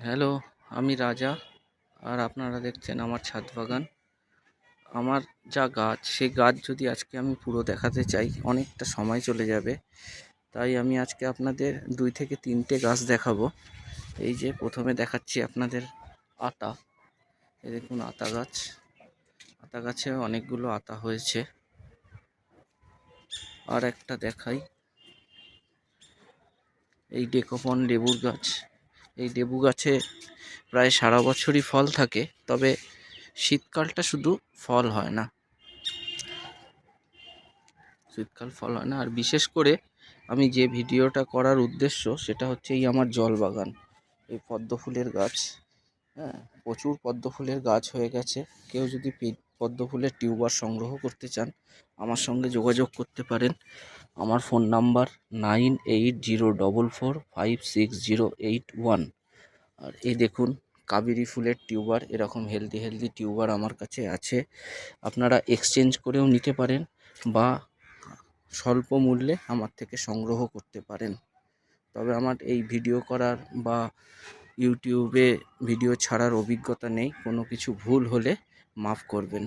Hello, আমি রাজা। আর আপনারা দেখছেন আমার ছাদ বাগান। আমার যা গাছ, সেই গাছ যদি আজকে আমি পুরো দেখাতে চাই অনেকটা সময় চলে যাবে। তাই আমি আজকে আপনাদের 2 থেকে 3টে গাছ দেখাবো। এই যে প্রথমে দেখাচ্ছি আপনাদের আতা। এই দেখুন আতা গাছ। আতা গাছে অনেকগুলো আতা হয়েছে। আর একটা দেখাই, এই ডেকোপন লেবুর গাছ। এই লেবু গাছে প্রায় সারা বছরই ফল থাকে, তবে শীতকালটা শুধু ফল হয় না। শীতকাল ফল হয় না। আর বিশেষ করে আমি যে ভিডিওটা করার উদ্দেশ্য সেটা হচ্ছে এই আমার জল বাগান, এই পদ্ম ফুলের গাছ। হ্যাঁ, প্রচুর পদ্ম ফুলের গাছ হয়ে গেছে। কেউ যদি পদ্ম ফুলের টিউবার সংগ্রহ করতে চান আমার সঙ্গে যোগাযোগ করতে পারেন। আমার ফোন নাম্বার 9804456081। আর এই দেখুন কাবেরি ফুলের টিউবার, এরকম হেলদি হেলদি টিউবার আমার কাছে আছে। আপনারা এক্সচেঞ্জ করেও নিতে পারেন বা স্বল্প মূল্যে আমার থেকে সংগ্রহ করতে পারেন। তবে আমার এই ভিডিও করার বা ইউটিউবে ভিডিও ছাড়ার অভিজ্ঞতা নেই, কোনো কিছু ভুল হলে মাফ করবেন।